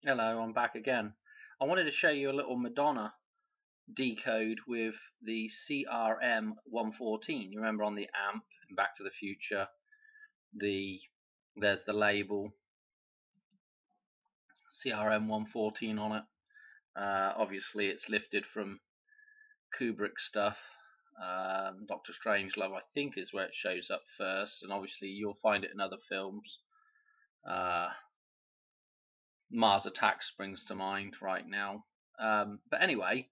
Hello, I'm back again. I wanted to show you a little Madonna decode with the CRM 114. You remember on the amp in Back to the Future, there's the label CRM 114 on it. Obviously, it's lifted from Kubrick stuff. Doctor Strangelove, I think, is where it shows up first, and obviously you'll find it in other films. Mars Attacks springs to mind right now. But anyway,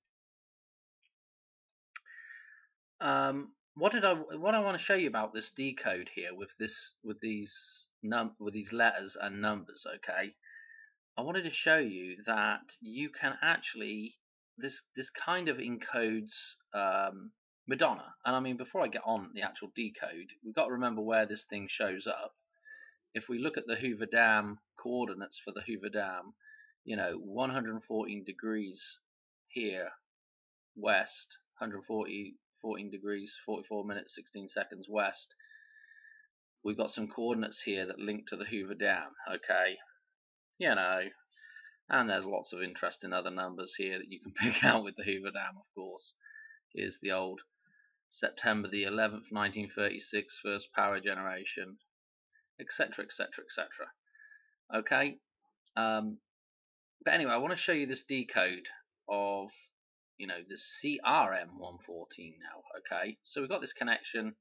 what I want to show you about this decode here with these letters and numbers. Okay, I wanted to show you that you can actually this kind of encodes Madonna. And I mean, before I get on the actual decode, we've got to remember where this thing shows up. If we look at the Hoover Dam coordinates for the Hoover Dam, 114 degrees here west, 14 degrees 44 minutes 16 seconds west. We've got some coordinates here that link to the Hoover Dam. Okay, and there's lots of interesting other numbers here that you can pick out with the Hoover Dam, of course. Here's the old September the 11th 1936 first power generation, etc, etc, etc. Okay, but anyway, I want to show you this decode of the CRM 114 now. Okay, so we've got this connection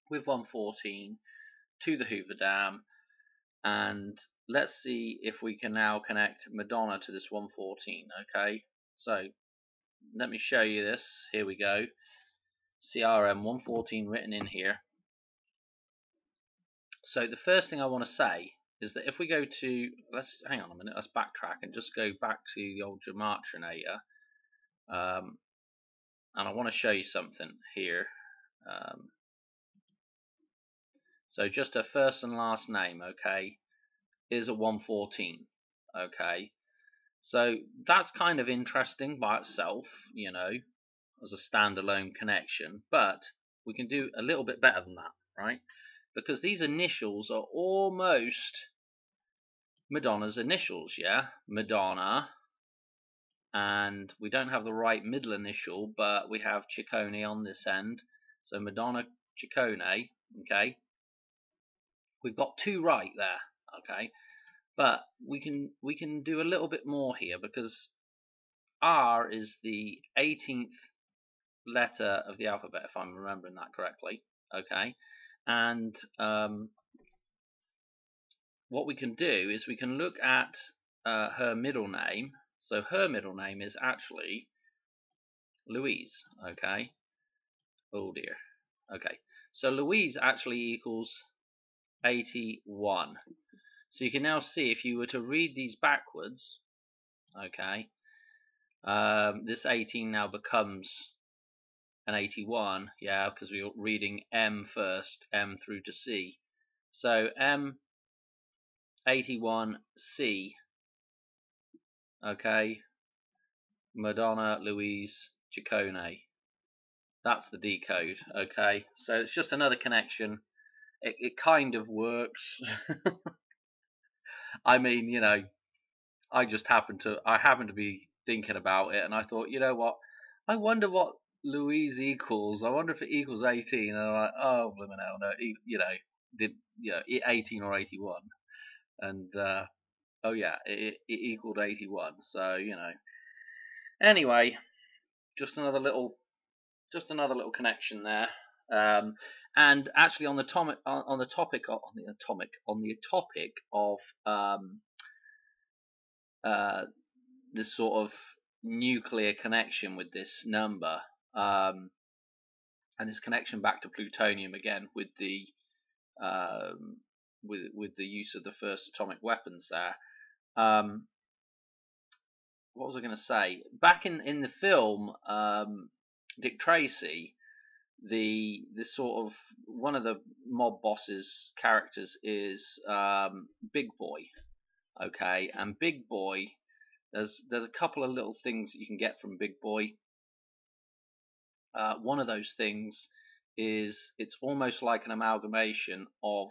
with 114 to the Hoover Dam, and let's see if we can now connect Madonna to this 114. Okay, so let me show you this. Here we go. CRM 114 written in here. So the first thing I want to say is that if we go to, hang on a minute, let's backtrack and just go back to the old Gematrinator. And I want to show you something here. So just a first and last name, okay, is a 114. Okay, so that's kind of interesting by itself, as a standalone connection, but we can do a little bit better than that, right? Because these initials are almost Madonna's initials, yeah? Madonna, and we don't have the right middle initial, but we have Ciccone on this end, so Madonna Ciccone. Okay, we've got two right there. Okay, but we can do a little bit more here, because R is the 18th letter of the alphabet, if I'm remembering that correctly. Okay, and what we can do is we can look at her middle name. So her middle name is actually Louise. Okay. Oh dear. Okay. So Louise actually equals 81. So you can now see, if you were to read these backwards, okay, this 18 now becomes an 81, yeah, because we were reading M first, M through to C. So M81C, okay, Madonna Louise Ciccone. That's the decode, okay. So it's just another connection. It kind of works. I mean, I happened to be thinking about it, and I thought, you know what? I wonder what Louise equals. I wonder if it equals 18. And I'm like, oh, blimey, no, did 18 or 81? And oh yeah, it equaled 81. So anyway, just another little connection there. And actually, on the topic of this sort of nuclear connection with this number, and this connection back to plutonium again with the with the use of the first atomic weapons there. What was I going to say? Back in the film, Dick Tracy, this sort of one of the mob boss's characters is Big Boy. Okay, and Big Boy, there's a couple of little things that you can get from Big Boy. One of those things is it's almost like an amalgamation of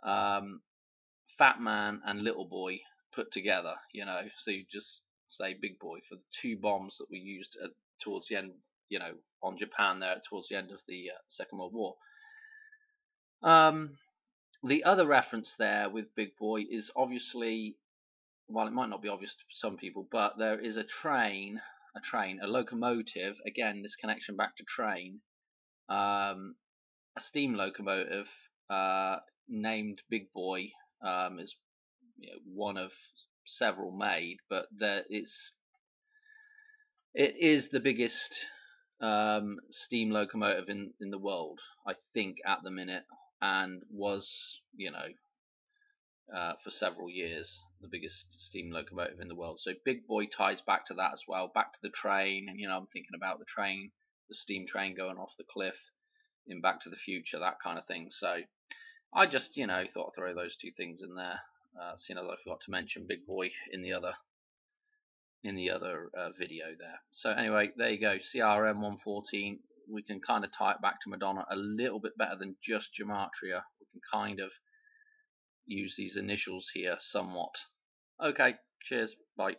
Fat Man and Little Boy. put together, you know. So you just say big boy for the 2 bombs that we used towards the end, you know, on Japan there towards the end of the Second World War. The other reference there with big boy is obviously, well, it might not be obvious to some people, but there is a locomotive. Again, this connection back to train, a steam locomotive named Big Boy, is, you know, one of several made, but it is the biggest steam locomotive in the world, I think, at the minute, and was, you know, for several years the biggest steam locomotive in the world. So Big Boy ties back to that as well, back to the train, and, you know, I'm thinking about the train, the steam train going off the cliff in Back to the Future, that kind of thing. So I just, you know, thought I'd throw those 2 things in there, seeing as I forgot to mention Big Boy in the other video there. So anyway, there you go, CRM 114. We can kind of tie it back to Madonna a little bit better than just gematria. We can kind of use these initials here somewhat. Okay, cheers, bye.